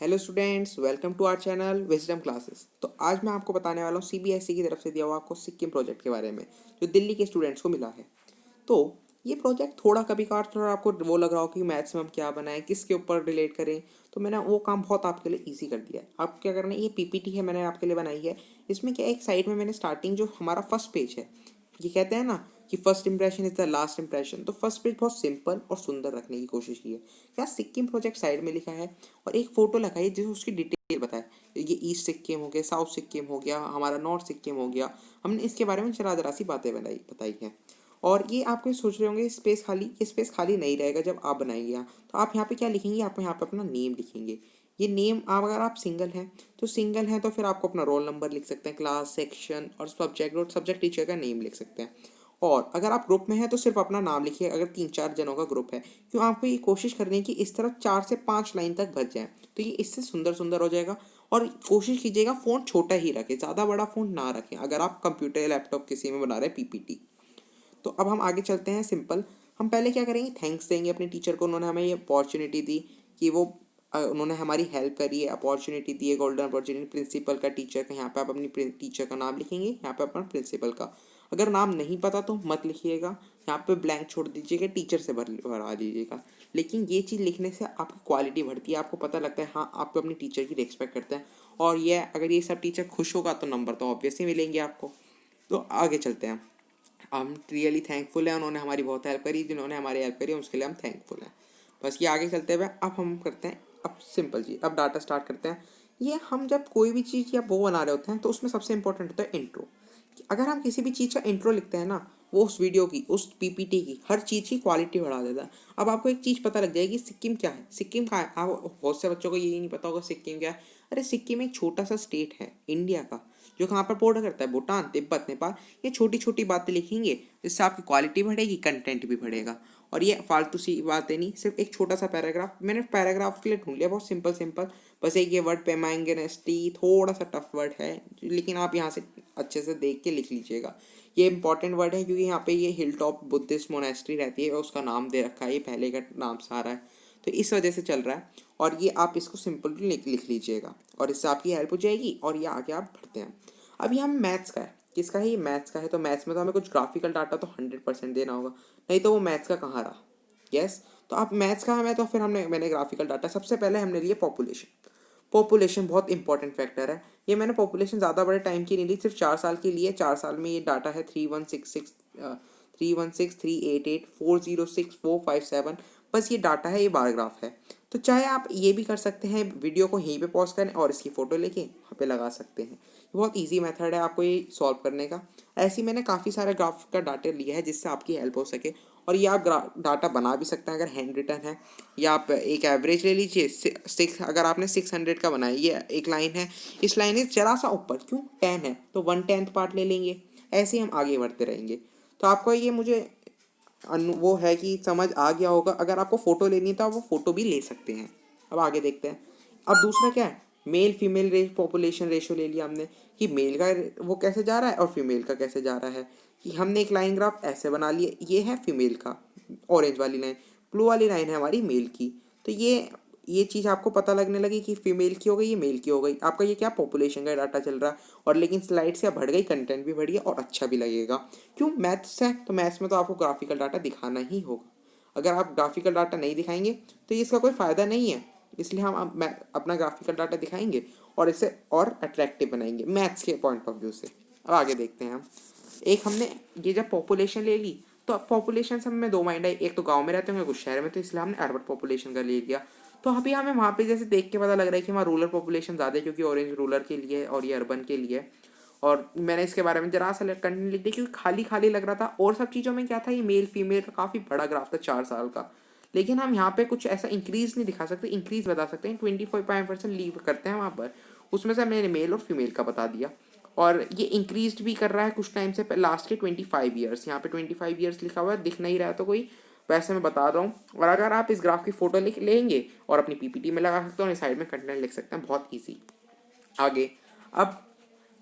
Hello students, welcome to our channel wisdom classes. तो आज मैं आपको बताने वाला हूँ सीबीएसई की तरफ से दिया हुआ आपको सिक्किम प्रोजेक्ट के बारे में, जो दिल्ली के स्टूडेंट्स को मिला है। तो ये प्रोजेक्ट थोड़ा कभी कभार थोड़ा आपको वो लग रहा हो कि मैथ्स में हम क्या बनाएं, किसके ऊपर रिलेट करें, तो मैंने वो काम बहुत आपके लिए ईजी कर दिया है। आप क्या करना है, ये पीपीटी है मैंने आपके लिए बनाई है। इसमें क्या एक साइड में मैंने स्टार्टिंग जो हमारा फर्स्ट पेज है, ये कहते हैं ना कि first impression is the last impression, तो फर्स्ट पेज बहुत सिंपल और सुंदर रखने की कोशिश की है। क्या सिक्किम प्रोजेक्ट साइड में लिखा है और एक फोटो लगाई है जिसमें उसकी डिटेल बताए। ये ईस्ट सिक्किम हो गया, साउथ सिक्किम हो गया, हमारा नॉर्थ सिक्किम हो गया। हमने इसके बारे में जरा जरा सी बातें बताई हैं। और ये आप ये सोच रहे होंगे स्पेस खाली, ये स्पेस खाली नहीं रहेगा जब आप बनाएंगे यहाँ। तो आप यहाँ पे क्या लिखेंगे, आप यहाँ पे अपना नेम लिखेंगे। ये नेम आप अगर आप सिंगल हैं तो फिर आपको अपना रोल नंबर लिख सकते हैं, क्लास, सेक्शन और सब्जेक्ट टीचर का नेम लिख सकते हैं। और अगर आप ग्रुप में हैं तो सिर्फ अपना नाम लिखिए, अगर 3-4 जनों का ग्रुप है। क्यों, आपको ये कोशिश करनी है कि इस तरह 4 से 5 लाइन तक भर जाए, तो ये इससे सुंदर सुंदर हो जाएगा। और कोशिश कीजिएगा फ़ॉन्ट छोटा ही रखें, ज़्यादा बड़ा फ़ॉन्ट ना रखें अगर आप कंप्यूटर या लैपटॉप किसी में बना रहे हैं पीपीटी। तो अब हम आगे चलते हैं। सिंपल हम पहले क्या करेंगे, थैंक्स देंगे अपने टीचर को, उन्होंने हमें ये अपॉर्चुनिटी दी कि वो उन्होंने हमारी हेल्प करी है, अपॉर्चुनिटी दी है, गोल्डन अपॉर्चुनिटी। प्रिंसिपल का, टीचर का, यहाँ पे आप अपनी टीचर का नाम लिखेंगे, यहाँ पे अपना प्रिंसिपल का। अगर नाम नहीं पता तो मत लिखिएगा, यहाँ पे ब्लैंक छोड़ दीजिएगा, टीचर से भरा दीजिएगा। लेकिन ये चीज़ लिखने से आपकी क्वालिटी बढ़ती है, आपको पता लगता है हाँ आप अपनी टीचर की रिस्पेक्ट करते हैं। और ये अगर ये सब टीचर खुश होगा तो नंबर तो ऑब्वियसली मिलेंगे आपको। तो आगे चलते हैं। हम रियली थैंकफुल हैं, उन्होंने हमारी बहुत हेल्प करी, जिन्होंने हमारी हेल्प करी उसके लिए हम थैंकफुल हैं। बस ये आगे चलते हुए अब हम करते हैं, अब सिंपल जी, अब डाटा स्टार्ट करते हैं। ये हम जब कोई भी चीज़ या वो बना रहे होते हैं तो उसमें सबसे इंपॉर्टेंट होता है इंट्रो। अगर हम किसी भी चीज़ का इंट्रो लिखते हैं ना, वो उस वीडियो की, उस पीपीटी की, हर चीज़ की क्वालिटी बढ़ा देता है। अब आपको एक चीज़ पता लग जाएगी सिक्किम क्या है, सिक्किम कहाँ है। आप बहुत से बच्चों को यही नहीं पता होगा सिक्किम क्या है। अरे सिक्किम एक छोटा सा स्टेट है इंडिया का, जो कहाँ पर बॉर्डर करता है, भूटान, तिब्बत, नेपाल। ये छोटी छोटी बातें लिखेंगे जिससे आपकी क्वालिटी बढ़ेगी, कंटेंट भी बढ़ेगा। और ये फालतू सी बातें नहीं, सिर्फ एक छोटा सा पैराग्राफ, मैंने पैराग्राफ के लिए ढूंढ लिया बहुत सिंपल सिंपल। बस एक ये वर्ड पेमांगनेस्टी थोड़ा सा टफ वर्ड है, लेकिन आप यहाँ से अच्छे से देख के लिख लीजिएगा। ये इंपॉर्टेंट वर्ड है क्योंकि यहाँ पे ये हिल टॉप बुद्धिस्ट मोनेस्ट्री रहती है और उसका नाम दे रखा है, ये पहले का नाम से आ रहा है, तो इस वजह से चल रहा है। और ये आप इसको सिंपल लिख लीजिएगा और इससे आपकी हेल्प हो जाएगी। और ये आगे आप बढ़ते हैं। अभी हम मैथ्स का है, किसका है, ये मैथ्स का है। तो मैथ्स में तो हमें कुछ ग्राफिकल डाटा तो 100% देना होगा, नहीं तो वो मैथ्स का कहाँ रहा। यस, तो आप मैथ्स का हमें, तो फिर मैंने ग्राफिकल डाटा सबसे पहले हमने लिए पॉपुलेशन। पॉपुलेशन बहुत इंपॉर्टेंट फैक्टर है। ये मैंने पॉपुलेशन ज़्यादा बड़े टाइम की नहीं ली, सिर्फ 4 साल की लिए। 4 साल में ये डाटा है 3166318406457। बस ये डाटा है, ये बार ग्राफ है। तो चाहे आप ये भी कर सकते हैं, वीडियो को यहीं पे पॉज करें और इसकी फ़ोटो लेके वहाँ पे लगा सकते हैं। बहुत इजी मेथड है आपको ये सॉल्व करने का। ऐसे ही मैंने काफ़ी सारे ग्राफ का डाटा लिया है जिससे आपकी हेल्प हो सके। और ये आप डाटा बना भी सकते हैं अगर हैंड रिटन है, या आप एक एवरेज ले लीजिए। अगर आपने 600 का बनाया, ये एक लाइन है, इस लाइन से जरा सा ऊपर, क्यों 10 है तो 1/10 पार्ट ले लेंगे। ऐसे ही हम आगे बढ़ते रहेंगे। तो आपको ये मुझे वो है कि समझ आ गया होगा। अगर आपको फ़ोटो लेनी है तो आप वो फ़ोटो भी ले सकते हैं। अब आगे देखते हैं। अब दूसरा क्या है, मेल फीमेल पॉपुलेशन रेशो ले लिया हमने, कि मेल का वो कैसे जा रहा है और फीमेल का कैसे जा रहा है। कि हमने एक लाइन ग्राफ ऐसे बना लिए, ये है फीमेल का, ऑरेंज वाली लाइन, ब्लू वाली लाइन है हमारी मेल की। तो ये चीज़ आपको पता लगने लगी कि फीमेल की हो गई, ये मेल की हो गई। आपका ये क्या पॉपुलेशन का डाटा चल रहा है। और लेकिन स्लाइड से बढ़ गई, कंटेंट भी बढ़ गया और अच्छा भी लगेगा। क्यों, मैथ्स है तो मैथ्स में तो आपको ग्राफिकल डाटा दिखाना ही होगा। अगर आप ग्राफिकल डाटा नहीं दिखाएंगे तो इसका कोई फ़ायदा नहीं है। इसलिए हम अपना ग्राफिकल डाटा दिखाएंगे और इसे और अट्रैक्टिव बनाएंगे मैथ्स के पॉइंट ऑफ व्यू से। अब आगे देखते हैं हम। एक हमने ये जब पॉपुलेशन ले ली, तो अब पॉपुलेशन से हमें दो माइंड है, एक तो गांव में रहते होंगे कुछ शहर में, तो इसलिए हमने अर्बन पॉपुलेशन का ले लिया। तो अभी हमें वहाँ पे जैसे देख के पता लग रहा है कि वहाँ रूरल पॉपुलेशन ज़्यादा है, क्योंकि ऑरेंज रूरल के लिए है और ये अर्बन के लिए है। और मैंने इसके बारे में जरा सा कंटेंट लिख दिया क्योंकि खाली खाली लग रहा था। और सब चीज़ों में क्या था, ये मेल फीमेल का काफ़ी बड़ा ग्राफ था 4 साल का। लेकिन हम यहाँ पे कुछ ऐसा इंक्रीज नहीं दिखा सकते, इंक्रीज बता सकते हैं। 25% लीव करते हैं वहाँ पर, उसमें से मैंने मेल और फीमेल का बता दिया। और ये इंक्रीज भी कर रहा है कुछ टाइम से, लास्ट के 25 ईयर्स, यहाँ पे 25 ईयर्स लिखा हुआ है, दिख नहीं रहा है तो कोई, वैसे मैं बता रहा हूँ। और अगर आप इस ग्राफ की फोटो लिख लेंगे और अपनी पीपीटी में लगा सकते हो और साइड में कंटेंट लिख सकते हैं, बहुत ईजी। आगे अब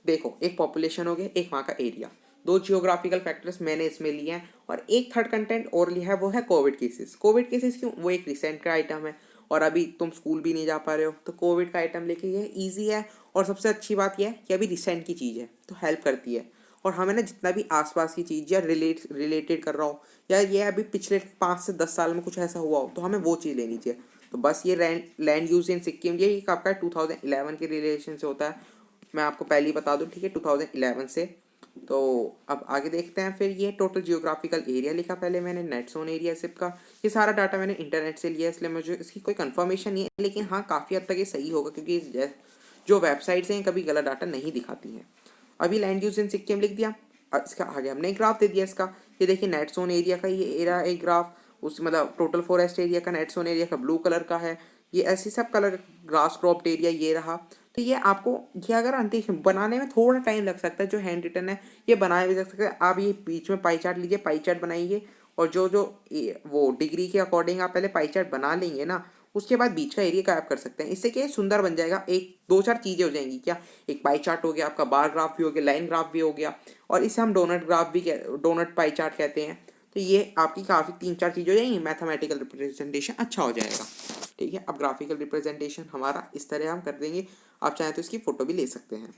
देखो, एक पॉपुलेशन हो गया, एक वहाँ का एरिया, दो जियोग्राफिकल फैक्टर्स मैंने इसमें लिए हैं। और एक थर्ड कंटेंट और लिया है, वो है कोविड केसेस। कोविड केसेस क्यों, वो एक रिसेंट का आइटम है और अभी तुम स्कूल भी नहीं जा पा रहे हो, तो कोविड का आइटम लेके ये ईजी है। और सबसे अच्छी बात यह है कि अभी रिसेंट की चीज़ है तो हेल्प करती है। और हमें ना जितना भी आसपास की चीज़ या रिलेटेड कर रहा हो, या ये अभी पिछले 5 से 10 साल में कुछ ऐसा हुआ हो, तो हमें वो चीज़ लेनी चाहिए। तो बस ये लैंड यूज इन सिक्किम ये आपका 2011 के रिलेशन से होता है। मैं आपको पहले ही बता दूं, ठीक है, 2011 से। तो अब आगे देखते हैं। फिर ये टोटल जियोग्राफिकल एरिया लिखा पहले मैंने, नेट जोन एरिया सिप का। ये सारा डाटा मैंने इंटरनेट से लिया, इसलिए मुझे इसकी कोई कंफर्मेशन नहीं है, लेकिन हाँ काफ़ी हद तक ये सही होगा, क्योंकि जो वेबसाइट्स हैं कभी गलत डाटा नहीं दिखाती हैं। अभी लैंड यूज इन सिक्किम लिख दिया। इसका आगे हमने एक ग्राफ दे दिया इसका। ये देखिए नेट जोन एरिया का ये एरिया एक ग्राफ, उस मतलब टोटल फॉरेस्ट एरिया का, नेट जोन एरिया का ब्लू कलर का है। ये ऐसे सब कलर ग्रास क्रॉप्ड एरिया ये रहा। तो ये आपको ये अगर अंतिम बनाने में थोड़ा टाइम लग सकता है, जो हैंड रिटन है ये बनाए भी जा सकता है। आप ये बीच में पाई चार्ट लीजिए, पाई चार्ट बनाइए, और जो जो वो डिग्री के अकॉर्डिंग आप पहले पाई चार्ट बना लेंगे ना, उसके बाद बीच का एरिया गायब कर सकते हैं। इससे क्या सुंदर बन जाएगा, एक दो चार चीज़ें हो जाएंगी। क्या, एक पाई चार्ट हो गया आपका, बार ग्राफ भी हो गया, लाइन ग्राफ भी हो गया, और इसे हम डोनट ग्राफ भी डोनट पाई चार्ट कहते हैं। तो ये आपकी काफ़ी 3-4 चीज़ें हो जाएंगी, मैथमेटिकल रिप्रेजेंटेशन अच्छा हो जाएगा। ठीक है, अब ग्राफिकल रिप्रेजेंटेशन हमारा इस तरह हम कर देंगे। आप चाहें तो इसकी फ़ोटो भी ले सकते हैं।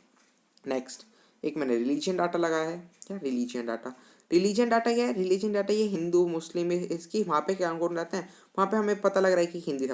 नेक्स्ट, एक मैंने रिलीजन डाटा लगाया है। क्या रिलीजन डाटा, रिलीजन डाटा क्या है? रिलीजन डाटा ये हिंदू मुस्लिम इसकी वहाँ पे क्या कौन रहते हैं, वहाँ पे हमें पता लग रहा है कि हिंदू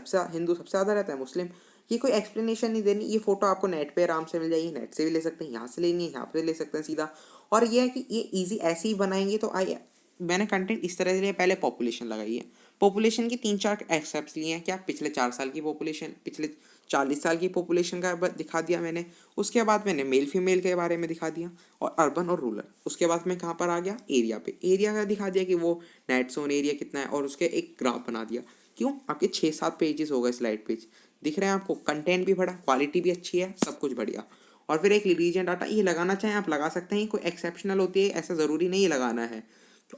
सबसे ज़्यादा रहता है, मुस्लिम। ये कोई एक्सप्लेनेशन नहीं देनी, ये फोटो आपको नेट पे आराम से मिल जाएगी, नेट से भी ले सकते हैं, यहाँ से लेनी है यहाँ पे ले सकते हैं सीधा। और ये है कि ये ईजी ऐसे ही बनाएंगे। तो आई मैंने कंटेंट इस तरह से लिया, पहले पॉपुलेशन लगाई है। पॉपुलेशन की 3-4 एक्सेप्ट लिए हैं। क्या, पिछले 4 साल की पॉपुलेशन, पिछले 40 साल की पॉपुलेशन का दिखा दिया मैंने। उसके बाद मैंने मेल फीमेल के बारे में दिखा दिया, और अर्बन और रूरल। उसके बाद मैं कहाँ पर आ गया, एरिया पे। एरिया का दिखा दिया कि वो नेट जोन एरिया कितना है, और उसके एक ग्राफ बना दिया। क्यों, आपके 6-7 पेजेस हो गए, स्लाइड पेज दिख रहे हैं आपको, कंटेंट भी बढ़ा, क्वालिटी भी अच्छी है, सब कुछ बढ़िया। और फिर एक रीजन डाटा ये लगाना चाहें आप लगा सकते हैं, कोई एक्सेप्शनल होती है ऐसा ज़रूरी नहीं है लगाना है।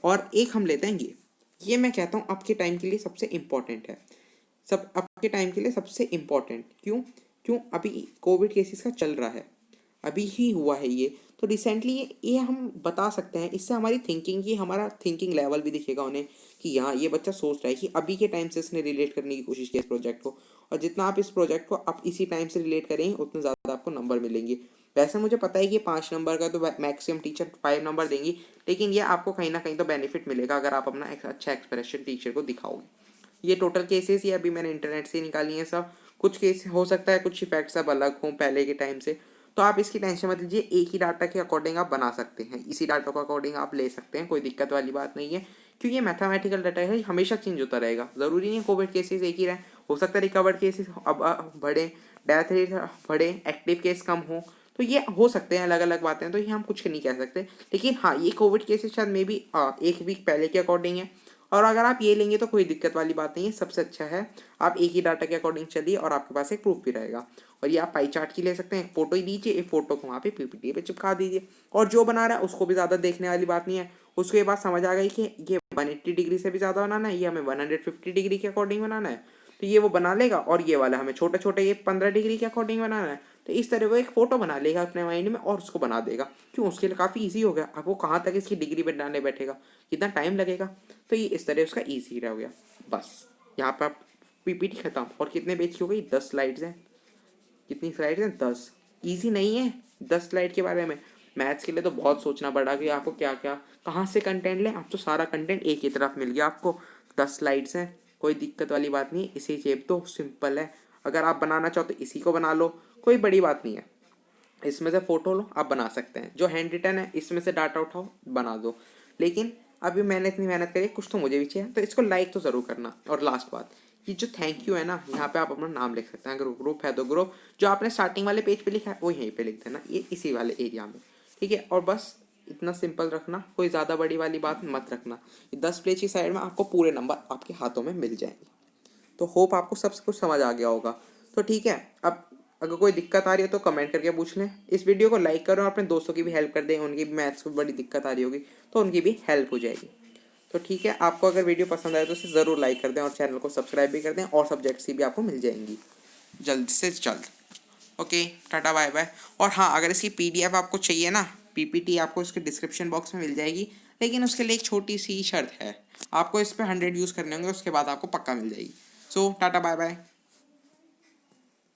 और एक हम लेते हैं ये मैं कहता हूँ आपके टाइम के लिए सबसे इम्पॉर्टेंट है। सब आपके टाइम के लिए सबसे इम्पॉर्टेंट क्यों, अभी कोविड केसेस का चल रहा है, अभी ही हुआ है ये। तो रिसेंटली ये हम बता सकते हैं, इससे हमारी थिंकिंग की, हमारा थिंकिंग लेवल भी दिखेगा उन्हें कि हाँ ये बच्चा सोच रहा है कि अभी के टाइम से इसने रिलेट करने की कोशिश की इस प्रोजेक्ट को। और जितना आप इस प्रोजेक्ट को आप इसी टाइम से रिलेट करेंगे, उतने ज़्यादा आपको नंबर मिलेंगे। वैसे मुझे पता है कि 5 नंबर का तो मैक्सिमम टीचर 5 नंबर देंगी, लेकिन ये आपको कहीं ना कहीं तो बेनिफिट मिलेगा अगर आप अपना एक अच्छा एक्सप्रेशन टीचर को दिखाओगे। ये टोटल केसेस ये अभी मैंने इंटरनेट से निकाली हैं सब। कुछ केस हो सकता है कुछ इफेक्ट्स अब अलग हों पहले के टाइम से, तो आप इसकी टेंशन मत लीजिए। एक ही डाटा के अकॉर्डिंग आप बना सकते हैं, इसी डाटा के अकॉर्डिंग आप ले सकते हैं, कोई दिक्कत वाली बात नहीं है। क्योंकि ये मैथमेटिकल डाटा है, हमेशा चेंज होता रहेगा, ज़रूरी नहीं है कोविड केसेस एक ही रहे। हो सकता है रिकवर्ड केसेस अब बढ़े, डेथ रेट बढ़े, एक्टिव केस कम हो, तो ये हो सकते हैं अलग अलग बातें, तो ये हम कुछ नहीं कह सकते। लेकिन हाँ, ये कोविड केसेस शायद मे बी 1 वीक पहले के अकॉर्डिंग है। और अगर आप ये लेंगे तो कोई दिक्कत वाली बात नहीं है, सबसे अच्छा है आप एक ही डाटा के अकॉर्डिंग चलिए, और आपके पास एक प्रूफ भी रहेगा। और ये आप पाई चार्ट की ले सकते हैं, एक फोटो ही दीजिए, एक फोटो को वहाँ पे पीपीटी पे चिपका दीजिए, और जो बना रहा है उसको भी ज़्यादा देखने वाली बात नहीं है। उसको ये बात समझ आ गई कि ये 180 डिग्री से भी ज़्यादा बनाना है, ये हमें 150 डिग्री के अकॉर्डिंग बनाना है, तो ये वो बना लेगा। और ये वाला हमें छोटे छोटे ये 15 डिग्री के अकॉर्डिंग बनाना है, तो इस तरह वो एक फ़ोटो बना लेगा अपने माइंड में और उसको बना देगा। क्यों, उसके लिए काफ़ी ईजी हो गया। अब वो कहाँ तक इसकी डिग्री बनाने बैठेगा, कितना टाइम लगेगा, तो ये इस तरह उसका ईजी रह गया। बस यहाँ पर आप पीपीटी खत्म। और कितने पेज की हो गई, 10 स्लाइड्स हैं। कितनी स्लाइड्स हैं, 10। ईजी नहीं है 10 स्लाइड के बारे में, मैथ्स के लिए तो बहुत सोचना पड़ा कि आपको क्या क्या कहाँ से कंटेंट लें। आप तो सारा कंटेंट एक ही तरफ मिल गया आपको, 10 स्लाइड्स हैं, कोई दिक्कत वाली बात नहीं है। इसे चेप दो, सिंपल है। अगर आप बनाना चाहो तो इसी को बना लो, कोई बड़ी बात नहीं है। इसमें से फ़ोटो लो, आप बना सकते हैं। जो हैंड रिटन है इसमें से डाटा उठाओ, बना दो। लेकिन अभी मैंने इतनी मेहनत करी, कुछ तो मुझे भी चाहिए, तो इसको लाइक तो ज़रूर करना। और लास्ट बात, ये जो थैंक यू है ना, यहाँ पे आप अपना नाम लिख सकते हैं। अगर ग्रुप है तो ग्रुप, जो आपने स्टार्टिंग वाले पेज पे लिखा है वो यहीं पे लिख देना, ये इसी वाले एरिया में। ठीक है, और बस इतना सिंपल रखना, कोई ज़्यादा बड़ी वाली बात मत रखना। 10 पेज की साइड में आपको पूरे नंबर आपके हाथों में मिल जाएंगे। तो होप आपको सब कुछ समझ आ गया होगा। तो ठीक है, अब अगर कोई दिक्कत आ रही है तो कमेंट करके पूछ लें। इस वीडियो को लाइक करो और अपने दोस्तों की भी हेल्प कर दें, उनकी भी मैथ्स को बड़ी दिक्कत आ रही होगी तो उनकी भी हेल्प हो जाएगी। तो ठीक है, आपको अगर वीडियो पसंद आए तो उसे ज़रूर लाइक कर दें और चैनल को सब्सक्राइब भी कर दें, और सब्जेक्ट्स की भी आपको मिल जाएंगी जल्द से जल्द। Okay, tata bye bye. और हाँ, अगर इसकी PDF आपको चाहिए ना, PPT आपको इसके डिस्क्रिप्शन बॉक्स में मिल जाएगी, लेकिन उसके लिए एक छोटी सी शर्त है, आपको इस पर 100 यूज़ करने होंगे, उसके बाद आपको पक्का मिल जाएगी। सो टाटा बाय बाय।